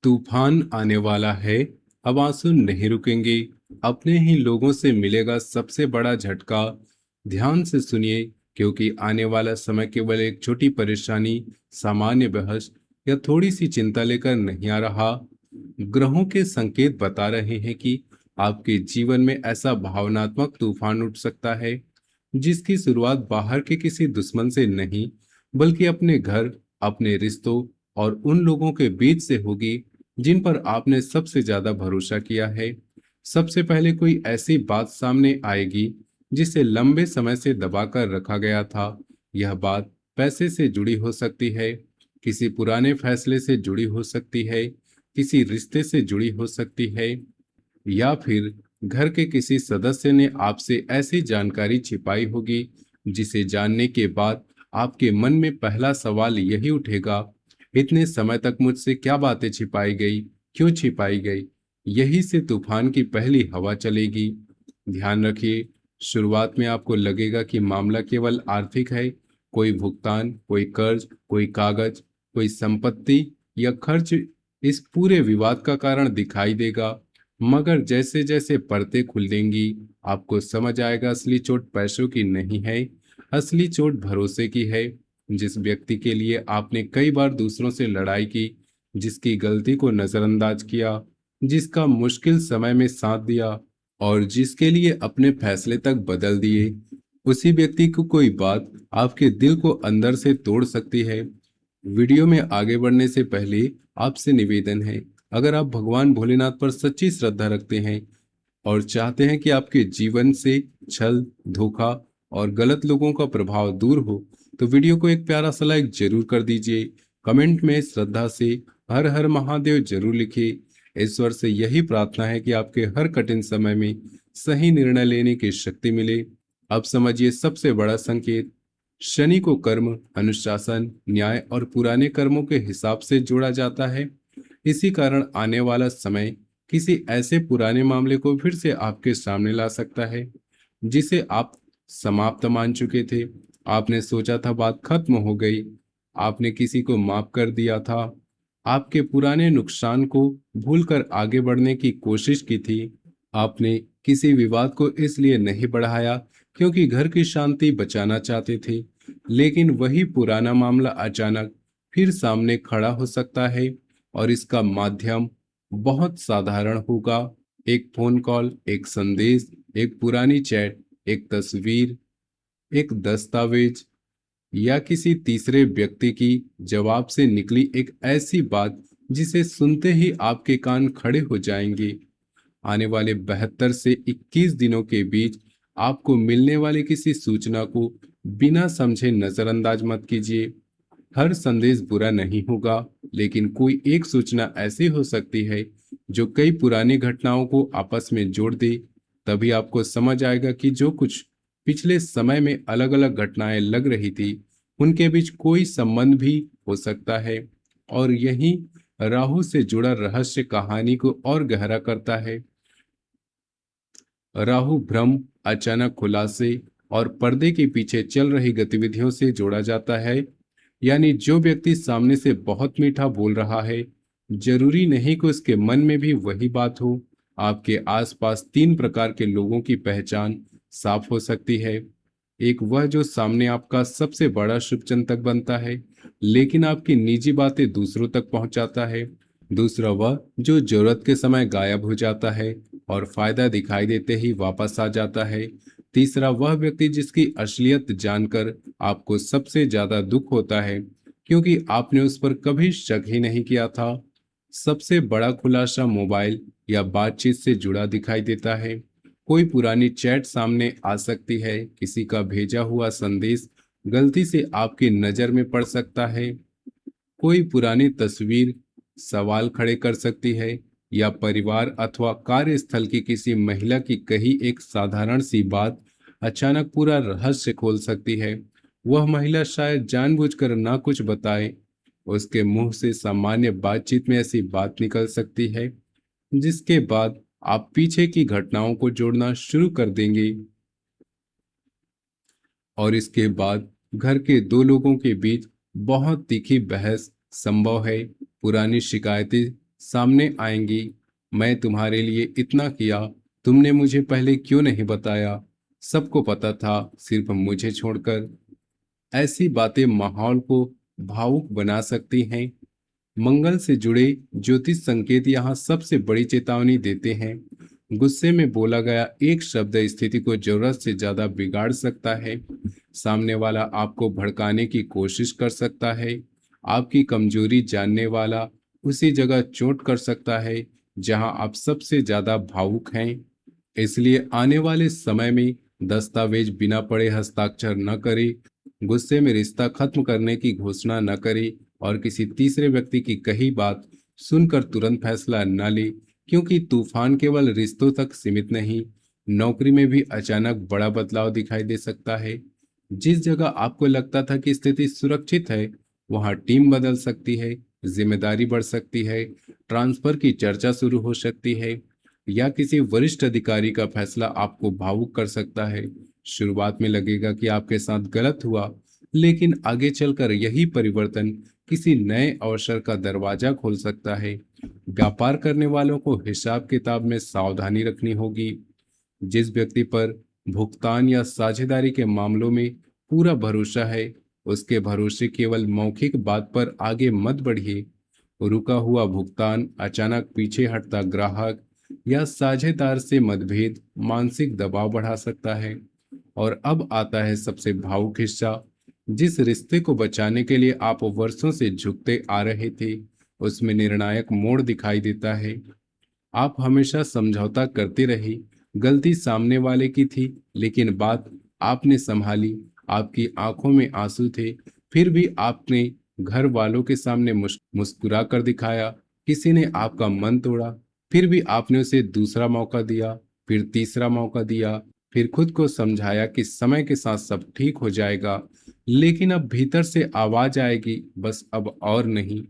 तूफान आने वाला है। अब आंसू नहीं रुकेंगे। अपने ही लोगों से मिलेगा सबसे बड़ा झटका। ध्यान से सुनिए, क्योंकि आने वाला समय केवल एक छोटी परेशानी, सामान्य बहस या थोड़ी सी चिंता लेकर नहीं आ रहा। ग्रहों के संकेत बता रहे हैं कि आपके जीवन में ऐसा भावनात्मक तूफान उठ सकता है जिसकी शुरुआत बाहर के किसी दुश्मन से नहीं, बल्कि अपने घर, अपने रिश्तों और उन लोगों के बीच से होगी जिन पर आपने सबसे ज्यादा भरोसा किया है। सबसे पहले कोई ऐसी बात सामने आएगी जिसे लंबे समय से दबाकर रखा गया था। यह बात पैसे से जुड़ी हो सकती है, किसी पुराने फैसले से जुड़ी हो सकती है, किसी रिश्ते से जुड़ी हो सकती है, या फिर घर के किसी सदस्य ने आपसे ऐसी जानकारी छिपाई होगी जिसे जानने के बाद आपके मन में पहला सवाल यही उठेगा, इतने समय तक मुझसे क्या बातें छिपाई गई, क्यों छिपाई गई। यही से तूफान की पहली हवा चलेगी। ध्यान रखिए, शुरुआत में आपको लगेगा कि मामला केवल आर्थिक है, कोई भुगतान, कोई कर्ज, कोई कागज, कोई संपत्ति या खर्च इस पूरे विवाद का कारण दिखाई देगा। मगर जैसे जैसे परतें खुलेंगी, आपको समझ आएगा असली चोट पैसों की नहीं है, असली चोट भरोसे की है। जिस व्यक्ति के लिए आपने कई बार दूसरों से लड़ाई की, जिसकी गलती को नजरअंदाज किया, जिसका मुश्किल समय में साथ दिया और जिसके लिए अपने फैसले तक बदल दिए, उसी व्यक्ति को कोई बात आपके दिल को अंदर से तोड़ सकती है। वीडियो में आगे बढ़ने से पहले आपसे निवेदन है, अगर आप भगवान भोलेनाथ पर सच्ची श्रद्धा रखते हैं और चाहते हैं कि आपके जीवन से छल, धोखा और गलत लोगों का प्रभाव दूर हो, तो वीडियो को एक प्यारा सा लाइक जरूर कर दीजिए। कमेंट में श्रद्धा से हर हर महादेव जरूर लिखिए। ईश्वर से यही प्रार्थना है कि आपके हर कठिन समय में सही निर्णय लेने की शक्ति मिले। अब समझिए सबसे बड़ा संकेत। शनि को कर्म, अनुशासन, न्याय और पुराने कर्मों के हिसाब से जोड़ा जाता है। इसी कारण आने वाला समय किसी ऐसे पुराने मामले को फिर से आपके सामने ला सकता है जिसे आप समाप्त मान चुके थे। आपने सोचा था बात खत्म हो गई, आपने किसी को माफ कर दिया था, आपके पुराने नुकसान को भूलकर आगे बढ़ने की कोशिश की थी। आपने किसी विवाद को इसलिए नहीं बढ़ाया क्योंकि घर की शांति बचाना चाहते थे, लेकिन वही पुराना मामला अचानक फिर सामने खड़ा हो सकता है और इसका माध्यम बहुत साधारण होगा। एक फोन कॉल, एक संदेश, एक पुरानी चैट, एक तस्वीर, एक दस्तावेज या किसी तीसरे व्यक्ति की जवाब से निकली एक ऐसी बात जिसे सुनते ही आपके कान खड़े हो जाएंगे। आने वाले 72 से 21 दिनों के बीच आपको मिलने वाली किसी सूचना को बिना समझे नजरअंदाज मत कीजिए। हर संदेश बुरा नहीं होगा, लेकिन कोई एक सूचना ऐसी हो सकती है जो कई पुरानी घटनाओं को आपस में जोड़ दे। तभी आपको समझ आएगा कि जो कुछ पिछले समय में अलग अलग घटनाएं लग रही थी, उनके बीच कोई संबंध भी हो सकता है। और यही राहु से जुड़ा रहस्य कहानी को और गहरा करता है। राहु भ्रम, अचानक खुलासे और पर्दे के पीछे चल रही गतिविधियों से जोड़ा जाता है। यानी जो व्यक्ति सामने से बहुत मीठा बोल रहा है, जरूरी नहीं कि उसके मन में भी वही बात हो। आपके आसपास तीन प्रकार के लोगों की पहचान साफ हो सकती है। एक वह जो सामने आपका सबसे बड़ा शुभचिंतक बनता है, लेकिन आपकी निजी बातें दूसरों तक पहुंचाता है। दूसरा वह जो जरूरत के समय गायब हो जाता है और फायदा दिखाई देते ही वापस आ जाता है। तीसरा वह व्यक्ति जिसकी असलियत जानकर आपको सबसे ज्यादा दुख होता है, क्योंकि आपने उस पर कभी शक ही नहीं किया था। सबसे बड़ा खुलासा मोबाइल या बातचीत से जुड़ा दिखाई देता है। कोई पुरानी चैट सामने आ सकती है, किसी का भेजा हुआ संदेश गलती से आपकी नजर में पड़ सकता है, कोई पुरानी तस्वीर सवाल खड़े कर सकती है, या परिवार अथवा कार्यस्थल की किसी महिला की कही एक साधारण सी बात अचानक पूरा रहस्य खोल सकती है। वह महिला शायद जानबूझकर ना कुछ बताए, उसके मुंह से सामान्य बातचीत में ऐसी बात निकल सकती है जिसके बाद आप पीछे की घटनाओं को जोड़ना शुरू कर देंगे। और इसके बाद घर के दो लोगों के बीच बहुत तीखी बहस संभव है। पुरानी शिकायतें सामने आएंगी। मैं तुम्हारे लिए इतना किया, तुमने मुझे पहले क्यों नहीं बताया? सबको पता था, सिर्फ मुझे छोड़कर। ऐसी बातें माहौल को भावुक बना सकती हैं। मंगल से जुड़े ज्योतिष संकेत यहाँ सबसे बड़ी चेतावनी देते हैं। गुस्से में बोला गया एक शब्द स्थिति को जरूरत से ज्यादा बिगाड़ सकता है। सामने वाला आपको भड़काने की कोशिश कर सकता है। आपकी कमजोरी जानने वाला उसी जगह चोट कर सकता है जहां आप सबसे ज्यादा भावुक हैं। इसलिए आने वाले समय में दस्तावेज बिना पढ़े हस्ताक्षर न करें, गुस्से में रिश्ता खत्म करने की घोषणा न करें और किसी तीसरे व्यक्ति की कही बात सुनकर तुरंत फैसला न ले, क्योंकि तूफान केवल रिश्तों तक सीमित नहीं, नौकरी में भी अचानक बड़ा बदलाव दिखाई दे सकता है। जिस जगह आपको लगता था कि स्थिति सुरक्षित है, वहां टीम बदल सकती है, जिम्मेदारी बढ़ सकती है, ट्रांसफर की चर्चा शुरू हो सकती है, या किसी वरिष्ठ अधिकारी का फैसला आपको भावुक कर सकता है। शुरुआत में लगेगा कि आपके साथ गलत हुआ, लेकिन आगे चलकर यही परिवर्तन किसी नए अवसर का दरवाजा खोल सकता है। व्यापार करने वालों को हिसाब किताब में सावधानी रखनी होगी। जिस व्यक्ति पर भुगतान या साझेदारी के मामलों में पूरा भरोसा है, उसके भरोसे केवल मौखिक बात पर आगे मत बढ़िए। रुका हुआ भुगतान, अचानक पीछे हटता ग्राहक या साझेदार से मतभेद मानसिक दबाव बढ़ा सकता है। और अब आता है सबसे भावुक हिस्सा। जिस रिश्ते को बचाने के लिए आप वर्षों से झुकते आ रहे थे, उसमें निर्णायक मोड़ दिखाई देता है। आप हमेशा समझौता करते रहे, गलती सामने वाले की थी, लेकिन बात आपने संभाली। आपकी आंखों में आंसू थे, फिर भी आपने घर वालों के सामने मुस्कुरा कर दिखाया। किसी ने आपका मन तोड़ा, फिर भी आपने उसे दूसरा मौका दिया, फिर तीसरा मौका दिया, फिर खुद को समझाया कि समय के साथ सब ठीक हो जाएगा। लेकिन अब भीतर से आवाज आएगी, बस अब और नहीं।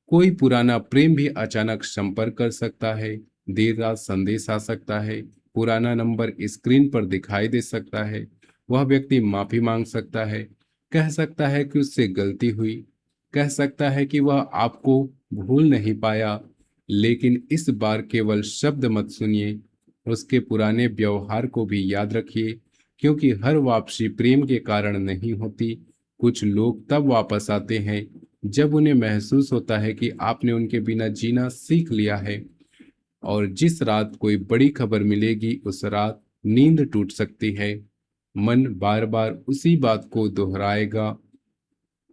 कोई पुराना प्रेम भी अचानक संपर्क कर सकता है, देर रात संदेश आ सकता है, पुराना नंबर स्क्रीन पर दिखाई दे सकता है। वह व्यक्ति माफी मांग सकता है, कह सकता है कि उससे गलती हुई, कह सकता है कि वह आपको भूल नहीं पाया। लेकिन इस बार केवल शब्द मत सुनिए, उसके पुराने व्यवहार को भी याद रखिए, क्योंकि हर वापसी प्रेम के कारण नहीं होती। कुछ लोग तब वापस आते हैं जब उन्हें महसूस होता है कि आपने उनके बिना जीना सीख लिया है। और जिस रात कोई बड़ी खबर मिलेगी, उस रात नींद टूट सकती है। मन बार बार उसी बात को दोहराएगा,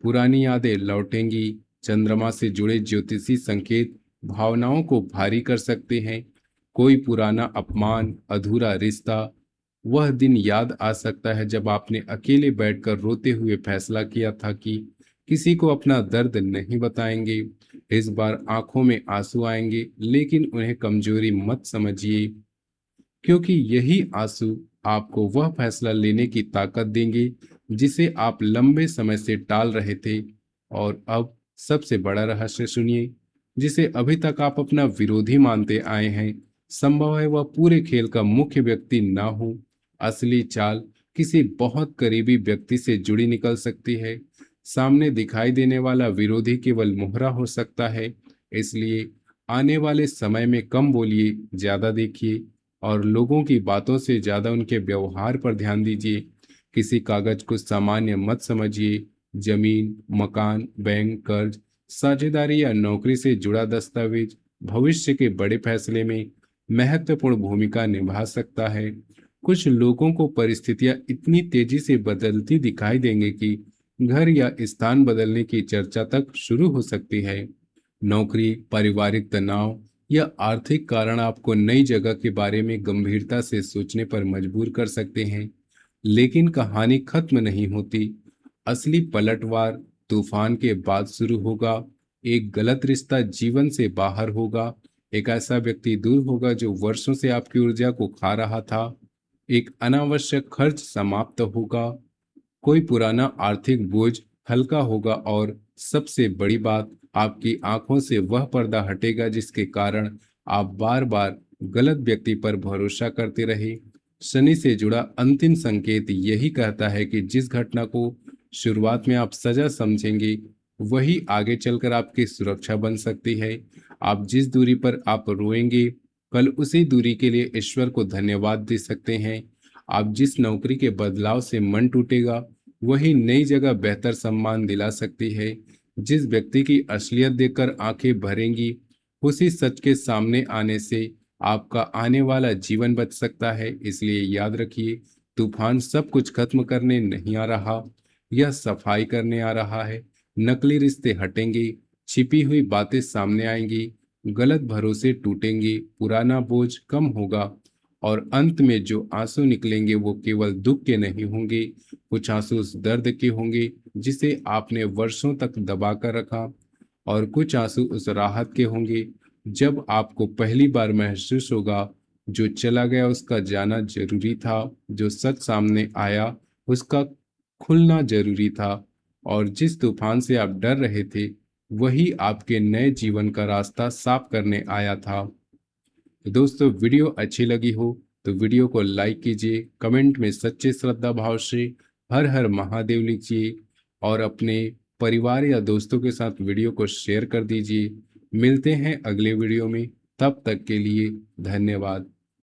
पुरानी यादें लौटेंगी। चंद्रमा से जुड़े ज्योतिषी संकेत भावनाओं को भारी कर सकते हैं। कोई पुराना अपमान, अधूरा रिश्ता, वह दिन याद आ सकता है जब आपने अकेले बैठकर रोते हुए फैसला किया था कि किसी को अपना दर्द नहीं बताएंगे। इस बार आंखों में आंसू आएंगे, लेकिन उन्हें कमजोरी मत समझिए, क्योंकि यही आंसू आपको वह फैसला लेने की ताकत देंगे जिसे आप लंबे समय से टाल रहे थे। और अब सबसे बड़ा रहस्य सुनिए, जिसे अभी तक आप अपना विरोधी मानते आए हैं। संभव है वह पूरे खेल का मुख्य व्यक्ति ना हो। असली चाल किसी बहुत करीबी व्यक्ति से जुड़ी निकल सकती है। सामने दिखाई देने वाला विरोधी केवल मोहरा हो सकता है। इसलिए आने वाले समय में कम बोलिए, ज्यादा देखिए, और लोगों की बातों से ज्यादा उनके व्यवहार पर ध्यान दीजिए। किसी कागज को सामान्य मत समझिए। जमीन, मकान, बैंक, कर्ज, साझेदारी या नौकरी से जुड़ा दस्तावेज भविष्य के बड़े फैसले में महत्वपूर्ण भूमिका निभा सकता है। कुछ लोगों को परिस्थितियां इतनी तेजी से बदलती दिखाई देंगी कि घर या स्थान बदलने की चर्चा तक शुरू हो सकती है। नौकरी, पारिवारिक तनाव या आर्थिक कारण आपको नई जगह के बारे में गंभीरता से सोचने पर मजबूर कर सकते हैं। लेकिन कहानी खत्म नहीं होती। असली पलटवार तूफान के बाद शुरू होगा। एक गलत रिश्ता जीवन से बाहर होगा। एक ऐसा व्यक्ति दूर होगा जो वर्षों से आपकी ऊर्जा को खा रहा था। एक अनावश्यक खर्च समाप्त होगा। कोई पुराना आर्थिक बोझ हल्का होगा, और सबसे बड़ी बात, आपकी आंखों से वह पर्दा हटेगा जिसके कारण आप बार बार गलत व्यक्ति पर भरोसा करते रहे। शनि से जुड़ा अंतिम संकेत यही कहता है कि जिस घटना को शुरुआत में आप सजा समझेंगे, वही आगे चलकर आपकी सुरक्षा बन सकती है। आप जिस दूरी पर आप रोएंगे, कल उसी दूरी के लिए ईश्वर को धन्यवाद दे सकते हैं। आप जिस नौकरी के बदलाव से मन टूटेगा, वही नई जगह बेहतर सम्मान दिला सकती है। जिस व्यक्ति की असलियत देखकर आंखें भरेंगी, उसी सच के सामने आने से आपका आने वाला जीवन बच सकता है। इसलिए याद रखिए, तूफान सब कुछ खत्म करने नहीं आ रहा, यह सफाई करने आ रहा है। नकली रिश्ते हटेंगे, छिपी हुई बातें सामने आएंगी, गलत भरोसे टूटेंगे, पुराना बोझ कम होगा और अंत में जो आंसू निकलेंगे वो केवल दुख के नहीं होंगे। कुछ आंसू उस दर्द के होंगे जिसे आपने वर्षों तक दबा कर रखा, और कुछ आंसू उस राहत के होंगे जब आपको पहली बार महसूस होगा जो चला गया उसका जाना जरूरी था, जो सच सामने आया उसका खुलना जरूरी था, और जिस तूफान से आप डर रहे थे वही आपके नए जीवन का रास्ता साफ करने आया था। तो दोस्तों, वीडियो अच्छी लगी हो तो वीडियो को लाइक कीजिए, कमेंट में सच्चे श्रद्धा भाव से हर हर महादेव लिखिए और अपने परिवार या दोस्तों के साथ वीडियो को शेयर कर दीजिए। मिलते हैं अगले वीडियो में, तब तक के लिए धन्यवाद।